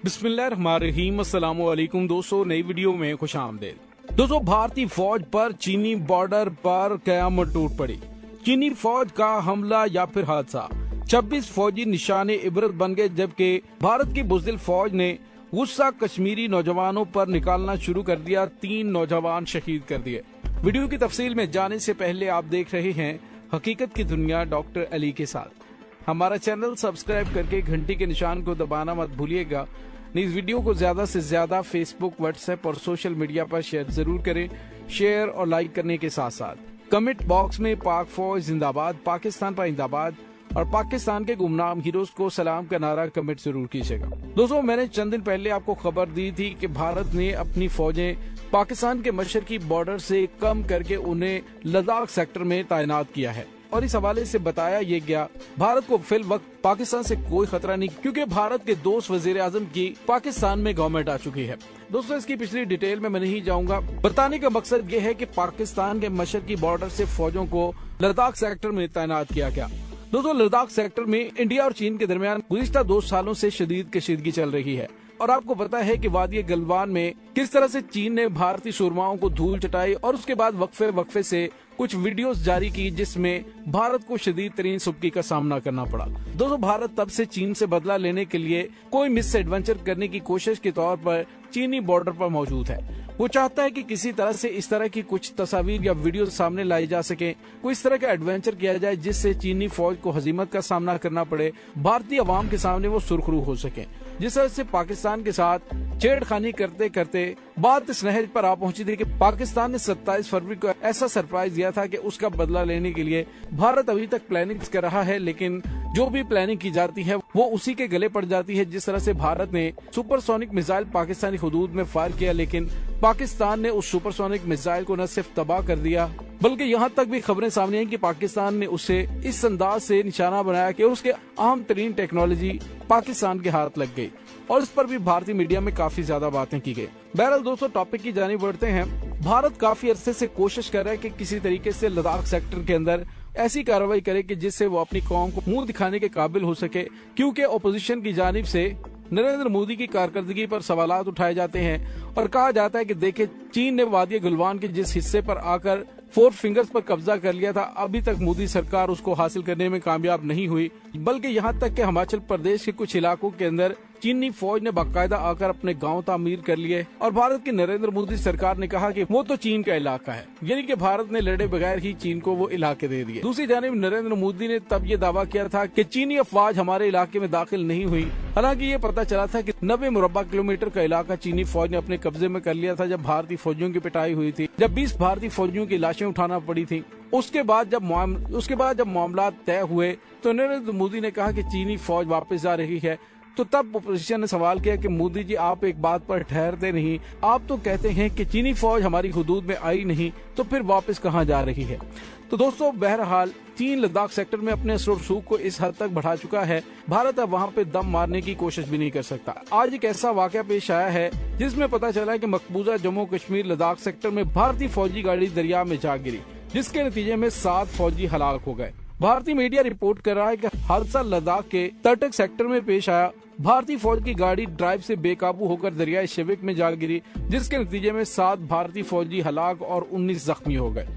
बिस्मिल्लाहिर्रहमानिर्रहीम। अस्सलाम वालेकुम दोस्तों, नई वीडियो में खुश आमदीद। दोस्तों, भारतीय फौज पर चीनी बॉर्डर पर कयामत टूट पड़ी। चीनी फौज का हमला या फिर हादसा, 26 फौजी निशाने इबरत बन गए, जबकि भारत की बुज़दिल फौज ने गुस्सा कश्मीरी नौजवानों पर निकालना शुरू कर दिया। 3 नौजवान शहीद कर दिए। वीडियो की तफसील में जाने से पहले आप देख रहे हैं हकीकत की दुनिया डॉक्टर अली के साथ। हमारा चैनल सब्सक्राइब करके घंटी के निशान को दबाना मत भूलिएगा। इस वीडियो को ज्यादा से ज्यादा फेसबुक, व्हाट्सएप और सोशल मीडिया पर शेयर जरूर करें। शेयर और लाइक करने के साथ साथ कमेंट बॉक्स में पाक फौज जिंदाबाद, पाकिस्तान पाइंदाबाद और पाकिस्तान के गुमनाम हीरोज को सलाम का नारा कमेंट जरूर कीजिएगा। दोस्तों, मैंने चंद दिन पहले आपको खबर दी थी कि भारत ने अपनी फौजें पाकिस्तान के मशरकी बॉर्डर से कम करके उन्हें लद्दाख सेक्टर में तैनात किया है, और इस हवाले से बताया ये गया भारत को फिल वक्त पाकिस्तान से कोई खतरा नहीं, क्योंकि भारत के दोस्त वजीर आजम की पाकिस्तान में गवर्नमेंट आ चुकी है। दोस्तों, इसकी पिछली डिटेल में मैं नहीं जाऊंगा। बताने का मकसद ये है कि पाकिस्तान के मशरकी बॉर्डर से फौजों को लद्दाख सेक्टर में तैनात किया गया। दोस्तों, लद्दाख सेक्टर में इंडिया और चीन के दरमियान गुज़िश्ता 2 सालों से शदीद कशीदगी चल रही है, और आपको पता है कि वादी गलवान में किस तरह से चीन ने भारतीय सूरमाओं को धूल चटाई और उसके बाद वक्फे से कुछ वीडियोस जारी की, जिसमें भारत को शदीद तरीन सुबकी का सामना करना पड़ा। दोस्तों, भारत तब से चीन से बदला लेने के लिए कोई मिस एडवेंचर करने की कोशिश के तौर पर चीनी बॉर्डर पर मौजूद है। वो चाहता है कि किसी तरह से इस तरह की कुछ तस्वीर या वीडियो सामने लाई जा सके, कोई इस तरह का एडवेंचर किया जाए जिससे चीनी फौज को हजीमत का सामना करना पड़े, भारतीय अवाम के सामने वो सुरखरू हो सके। जिस तरह से पाकिस्तान के साथ छेड़खानी करते करते बात इस नहज पर आ पहुंची थी कि पाकिस्तान ने 27 फरवरी को ऐसा सरप्राइज दिया था कि उसका बदला लेने के लिए भारत अभी तक प्लानिंग कर रहा है, लेकिन जो भी प्लानिंग की जाती है वो उसी के गले पड़ जाती है। जिस तरह से भारत ने सुपरसोनिक मिसाइल पाकिस्तानी हुदूद में फायर किया, लेकिन पाकिस्तान ने उस सुपरसोनिक मिसाइल को न सिर्फ तबाह कर दिया, बल्कि यहाँ तक भी खबरें सामने आई कि पाकिस्तान ने उसे इस अंदाज से निशाना बनाया कि उसके अहम तरीन टेक्नोलॉजी पाकिस्तान के हाथ लग गई, और इस पर भी भारतीय मीडिया में काफी ज्यादा बातें की गई। बहरहाल दोस्तों, टॉपिक की जानिब बढ़ते हैं। भारत काफी अरसे से कोशिश कर रहा है कि किसी तरीके से लद्दाख सेक्टर के अंदर ऐसी कार्रवाई करे कि जिससे वो अपनी कौम को मुंह दिखाने के काबिल हो सके, क्योंकि ओपोजिशन की जानिब से नरेंद्र मोदी की कारकर्दगी पर सवालात उठाए जाते हैं और कहा जाता है कि देखे, चीन ने वादी गुलवान के जिस हिस्से पर आकर 4 फिंगर्स पर कब्जा कर लिया था, अभी तक मोदी सरकार उसको हासिल करने में कामयाब नहीं हुई, बल्कि यहाँ तक कि हिमाचल प्रदेश के कुछ इलाकों के अंदर चीनी फौज ने बाकायदा आकर अपने गांव तामीर कर लिए, और भारत की नरेंद्र मोदी सरकार ने कहा कि वो तो चीन का इलाका है, यानी कि भारत ने लड़े बगैर ही चीन को वो इलाके दे दिए। दूसरी जानिब नरेंद्र मोदी ने तब ये दावा किया था कि चीनी अफवाज हमारे इलाके में दाखिल नहीं हुई। हालांकि ये पता चला था कि 90 मुरब्बा किलोमीटर का इलाका चीनी फौज ने अपने कब्जे में कर लिया था जब भारतीय फौजियों की पिटाई हुई थी, जब 20 भारतीय फौजियों की लाशें उठाना पड़ी थी। उसके बाद जब मामला तय हुए तो नरेंद्र मोदी ने कहा कि चीनी फौज वापस जा रही है। तो तब अपोजिशन ने सवाल किया कि मोदी जी, आप एक बात पर ठहरते नहीं, आप तो कहते हैं कि चीनी फौज हमारी हुदूद में आई नहीं, तो फिर वापस कहां जा रही है। तो दोस्तों, बहरहाल चीन लद्दाख सेक्टर में अपने असर रसूख को इस हद तक बढ़ा चुका है, भारत अब वहां पे दम मारने की कोशिश भी नहीं कर सकता। आज एक ऐसा वाकया पेश आया है जिसमें पता चला है कि मकबूजा जम्मू कश्मीर लद्दाख सेक्टर में भारतीय फौजी गाड़ी दरिया में जा गिरी, जिसके नतीजे में 7 फौजी हलाक हो गए। भारतीय मीडिया रिपोर्ट कर रहा है कि हादसा लद्दाख के तटक सेक्टर में पेश आया। भारतीय फौज की गाड़ी ड्राइव से बेकाबू होकर दरियाई शिविक में जा गिरी, जिसके नतीजे में 7 भारतीय फौजी हलाक और 19 जख्मी हो गए।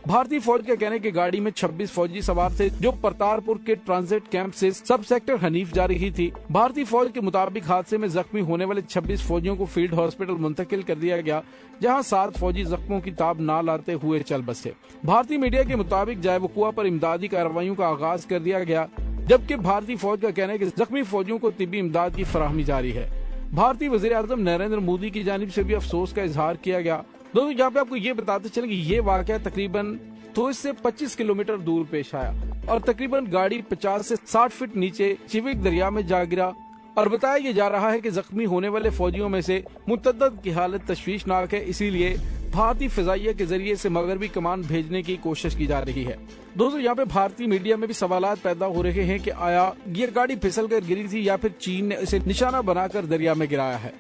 भारतीय फौज का कहना है कि गाड़ी में 26 फौजी सवार थे, जो करतारपुर के ट्रांजिट कैंप से सब सेक्टर हनीफ जा रही थी। भारतीय फौज के मुताबिक हादसे में जख्मी होने वाले 26 फौजियों को फील्ड हॉस्पिटल मुंतकिल कर दिया गया, जहां 7 फौजी जख्मों की ताब ना लाते हुए चल बसे। भारतीय मीडिया के मुताबिक जायवकुआ पर इमदादी कार्रवाइयों का आगाज कर दिया गया, जबकि भारतीय फौज का कहना है कि जख्मी फौजियों को तिब्बी इमदाद की फराहमी जारी है। भारतीय वजीर आजम नरेंद्र मोदी की जानिब से भी अफसोस का इजहार किया गया। दोस्तों, यहाँ पे आपको ये बताते चले कि ये वाकया तकरीबन तो इससे 25 किलोमीटर दूर पेश आया, और तकरीबन गाड़ी 50 से 60 फीट नीचे शिविक दरिया में जा गिरा, और बताया ये जा रहा है कि जख्मी होने वाले फौजियों में से मुतअद्दिद की हालत तशवीशनाक है, इसीलिए भारतीय फिजाइया के जरिए से मगरबी कमान भेजने की कोशिश की जा रही है। दोस्तों, यहाँ पे भारतीय मीडिया में भी सवालात पैदा हो रहे हैं कि आया ये गाड़ी फिसल कर गिरी थी या फिर चीन ने इसे निशाना बनाकर दरिया में गिराया है।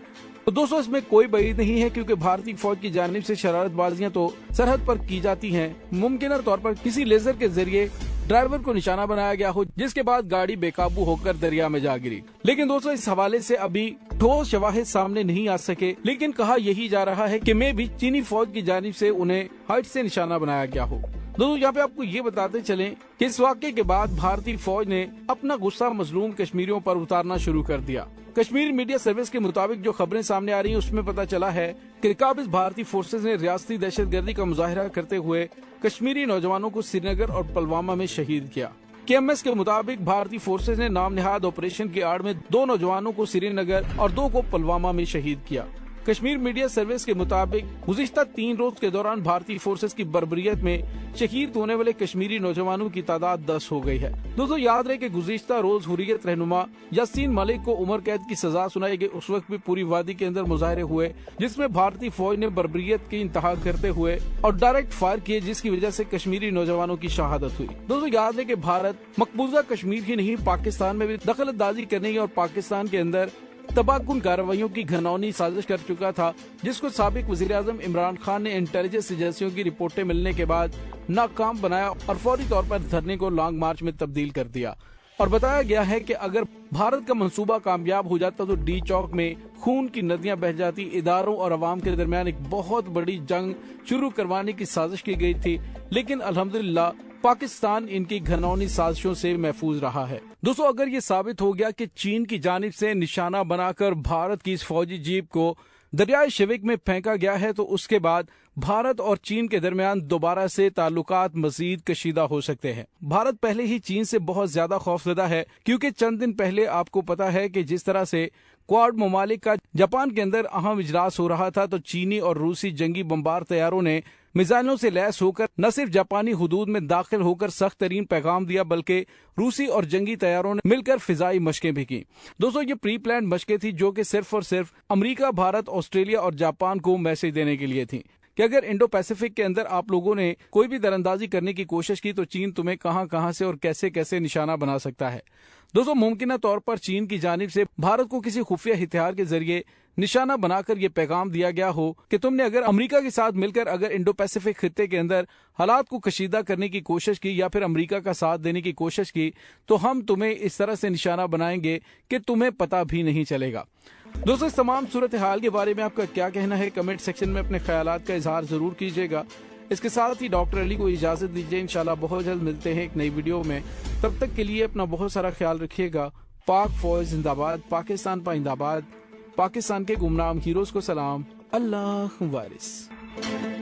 तो दोस्तों, इसमें कोई बईद नहीं है, क्योंकि भारतीय फौज की जानिब से शरारतबाजियां तो सरहद पर की जाती हैं। मुमकिन तौर पर किसी लेजर के जरिए ड्राइवर को निशाना बनाया गया हो, जिसके बाद गाड़ी बेकाबू होकर दरिया में जा गिरी। लेकिन दोस्तों इस हवाले से अभी ठोस शवाहिद सामने नहीं आ सके, लेकिन कहा यही जा रहा है कि मैं भी चीनी फौज की जानिब से उन्हें हाइट से निशाना बनाया गया हो। दोस्तों यहाँ पे आपको ये बताते चलें कि इस वाक़े के बाद भारतीय फौज ने अपना गुस्सा मजलूम कश्मीरियों पर उतारना शुरू कर दिया। कश्मीर मीडिया सर्विस के मुताबिक जो खबरें सामने आ रही हैं उसमें पता चला है कि काबिज भारतीय फोर्सेज ने रियासती दहशतगर्दी का मुजाहिरा करते हुए कश्मीरी नौजवानों को श्रीनगर और पुलवामा में शहीद किया। KMS के मुताबिक भारतीय फोर्सेज ने नामनिहाद ऑपरेशन की आड़ में 2 नौजवानों को श्रीनगर और 2 को पुलवामा में शहीद किया। कश्मीर मीडिया सर्विस के मुताबिक गुज़िश्ता 3 रोज के दौरान भारतीय फोर्सेस की बर्बरियत में शहीद होने वाले कश्मीरी नौजवानों की तादाद 10 हो गई है। दोस्तों याद रहे कि गुज़िश्ता रोज हुर्रियत रहनुमा यासीन मलिक को उम्र कैद की सजा सुनाई गई। उस वक्त भी पूरी वादी के अंदर मुजाहरे हुए जिसमें भारतीय फौज ने बर्बरियत की इंतहा करते हुए और डायरेक्ट फायर किए, जिसकी वजह से कश्मीरी नौजवानों की शहादत हुई। दोस्तों याद रहे कि भारत मकबूजा कश्मीर ही नहीं पाकिस्तान में भी दखल अंदाजी करने की और पाकिस्तान के अंदर तबाहकुन कार्रवाइयों की घिनौनी साजिश कर चुका था, जिसको साबिक वज़ीर-ए-आज़म इमरान खान ने इंटेलिजेंस एजेंसियों की रिपोर्टें मिलने के बाद नाकाम बनाया और फौरी तौर पर धरने को लॉन्ग मार्च में तब्दील कर दिया। और बताया गया है कि अगर भारत का मंसूबा कामयाब हो जाता तो डी चौक में खून की नदियां बह जाती। इदारों और अवाम के दरमियान एक बहुत बड़ी जंग शुरू करवाने की साजिश की गई थी, लेकिन अल्हम्दुलिल्लाह पाकिस्तान इनकी घिनौनी साजिशों से महफूज रहा है। दोस्तों अगर ये साबित हो गया कि चीन की जानिब से निशाना बनाकर भारत की इस फौजी जीप को दरियाए शिविक में फेंका गया है, तो उसके बाद भारत और चीन के दरमियान दोबारा से ताल्लुकात मजीद कशीदा हो सकते हैं। भारत पहले ही चीन से बहुत ज्यादा खौफजदा है, क्योंकि चंद दिन पहले आपको पता है कि जिस तरह से क्वाड ममालिक का जापान के अंदर अहम इजलास हो रहा था, तो चीनी और रूसी जंगी बमबार तैयारों ने मिसाइलों से लैस होकर न सिर्फ जापानी हुदूद में दाखिल होकर सख्त तरीन पैगाम दिया, बल्कि रूसी और जंगी तैयारों ने मिलकर फिजाई मशकें भी की। दोस्तों ये प्री प्लान मशकें थी जो कि सिर्फ और सिर्फ अमेरिका, भारत, ऑस्ट्रेलिया और जापान को मैसेज देने के लिए थी कि अगर इंडो पैसिफिक के अंदर आप लोगों ने कोई भी दरअंदाजी करने की कोशिश की तो चीन तुम्हें कहां कहां से और कैसे कैसे निशाना बना सकता है। दोस्तों मुमकिन तौर पर चीन की जानिब से भारत को किसी खुफिया हथियार के जरिए निशाना बनाकर ये पैगाम दिया गया हो कि तुमने अगर अमेरिका के साथ मिलकर अगर इंडो पैसिफिक खित्ते के अंदर हालात को कशीदा करने की कोशिश की या फिर अमेरिका का साथ देने की कोशिश की, तो हम तुम्हें इस तरह से निशाना बनाएंगे कि तुम्हें पता भी नहीं चलेगा। दोस्तों इस तमाम सूरत हाल के बारे में आपका क्या कहना है, कमेंट सेक्शन में अपने ख्यालात का इजहार जरूर कीजिएगा। इसके साथ ही डॉक्टर अली को इजाजत दीजिए। इंशाल्लाह बहुत जल्द मिलते हैं एक नई वीडियो में। तब तक के लिए अपना बहुत सारा ख्याल रखिएगा। पाक फौज जिंदाबाद, पाकिस्तान पाइंदाबाद, पाकिस्तान के गुमनाम हीरोज को सलाम, अल्लाह वारिस।